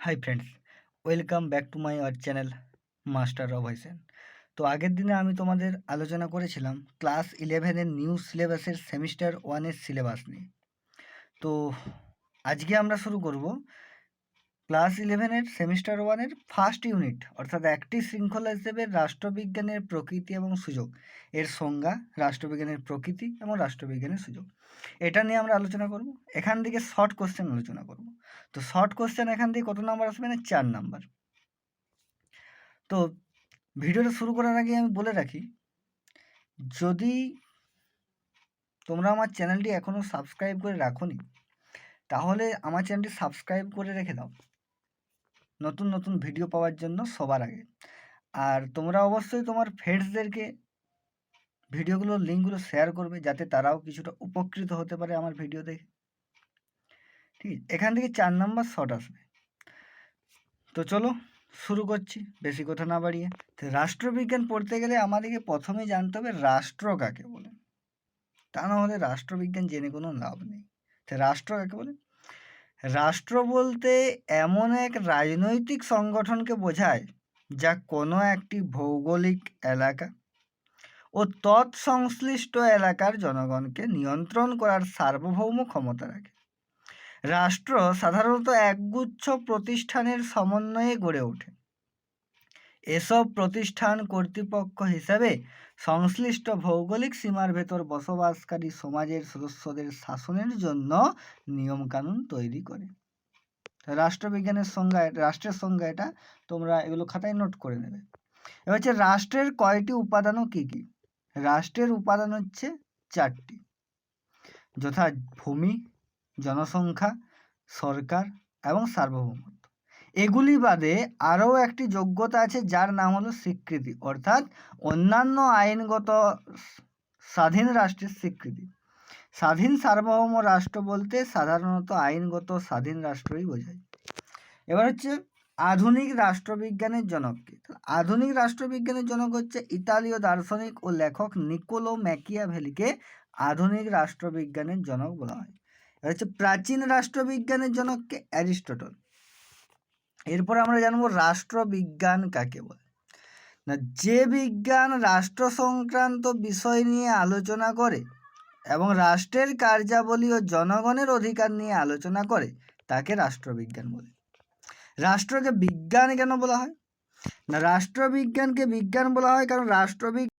Hi friends, welcome back to my our channel master of Hossain. তো আগের দিনে আমি তোমাদের আলোচনা করেছিলাম ক্লাস 11-এর নিউ সিলেবাসের সেমিস্টার 1-এর সিলেবাস নিয়ে। তো আজকে আমরা শুরু করব ক্লাস 11-এর সেমিস্টার 1-এর ফার্স্ট ইউনিট, অর্থাৎ একটি শৃঙ্খলা হিসেবে রাষ্ট্রবিজ্ঞানের প্রকৃতি এবং সুযোগ, এর সংজ্ঞা, রাষ্ট্রবিজ্ঞানের প্রকৃতি এবং রাষ্ট্রবিজ্ঞানের সুযোগ, এটা নিয়ে আমরা আলোচনা করব। এখান থেকে শর্ট কোশ্চেন আলোচনা করব। তো শর্ট কোশ্চেন এখান থেকে কত নাম্বার আসবে না, 4 নাম্বার। তো ভিডিওটা শুরু করার আগে আমি বলে রাখি, যদি তোমরা আমার চ্যানেলটি এখনও সাবস্ক্রাইব করে রাখোনি তাহলে আমার চ্যানেলটি সাবস্ক্রাইব করে রেখে দাও নতুন নতুন ভিডিও পাওয়ার জন্য সবার আগে। আর তোমরা অবশ্যই তোমার ফ্রেন্ডসদেরকে ভিডিওগুলোর লিঙ্কগুলো শেয়ার করবে, যাতে তারাও কিছুটা উপকৃত হতে পারে আমার ভিডিও দেখে। ঠিক আছে, এখান থেকে 4 নাম্বার শর্ট আসবে। তো চলো শুরু করছি বেশি কথা না বাড়িয়ে। তো রাষ্ট্রবিজ্ঞান পড়তে গেলে আমাদেরকে প্রথমেই জানতে হবে রাষ্ট্র কাকে বলে, তা না হলে রাষ্ট্রবিজ্ঞান জেনে কোনো লাভ নেই। তো রাষ্ট্র কাকে বলে? রাষ্ট্র বলতে এমন এক রাজনৈতিক সংগঠনকে বোঝায় যা কোনো একটি ভৌগোলিক এলাকা ও তৎসংশ্লিষ্ট এলাকার জনগণকে নিয়ন্ত্রণ করার সার্বভৌম ক্ষমতা রাখে। রাষ্ট্র সাধারণত একগুচ্ছ প্রতিষ্ঠানের সমন্বয়ে গড়ে ওঠে। এসব প্রতিষ্ঠান কর্তৃপক্ষ হিসাবে সংশ্লিষ্ট ভৌগোলিক সীমার ভেতর বসবাসকারী সমাজের সদস্যদের শাসনের জন্য নিয়মকানুন তৈরি করে। রাষ্ট্রবিজ্ঞানের সংজ্ঞা, রাষ্ট্রের সংজ্ঞা এটা, তোমরা এগুলো খাতায় নোট করে নেবে। এবার হচ্ছে রাষ্ট্রের কয়টি উপাদান ও কী কী? রাষ্ট্রের উপাদান হচ্ছে 4টি, যথা ভূমি, জনসংখ্যা, সরকার এবং সার্বভৌমত্ব। এগুলি বাদে আরও একটি যোগ্যতা আছে যার নাম হলো স্বীকৃতি, অর্থাৎ অন্যান্য আইনগত স্বাধীন রাষ্ট্রের স্বীকৃতি। স্বাধীন সার্বভৌম রাষ্ট্র বলতে সাধারণত আইনগত স্বাধীন রাষ্ট্রই বোঝায়। এবার হচ্ছে আধুনিক রাষ্ট্রবিজ্ঞানের জনককে। আধুনিক রাষ্ট্রবিজ্ঞানের জনক হচ্ছে ইতালীয় দার্শনিক ও লেখক নিকোলো ম্যাকিয়াভেলিকে আধুনিক রাষ্ট্রবিজ্ঞানের জনক বলা হয়। এবার হচ্ছে প্রাচীন রাষ্ট্রবিজ্ঞানের জনককে অ্যারিস্টটল। এরপর আমরা জানবো রাষ্ট্রবিজ্ঞান কাকে বলে। না, যে বিজ্ঞান রাষ্ট্র সংক্রান্ত বিষয় নিয়ে আলোচনা করে এবং রাষ্ট্রের কার্যাবলী ও জনগণের অধিকার নিয়ে আলোচনা করে তাকে রাষ্ট্রবিজ্ঞান বলে। রাষ্ট্রকে বিজ্ঞান কেন বলা হয়? না, রাষ্ট্রবিজ্ঞানকে বিজ্ঞান বলা হয় কারণ রাষ্ট্রবিজ্ঞান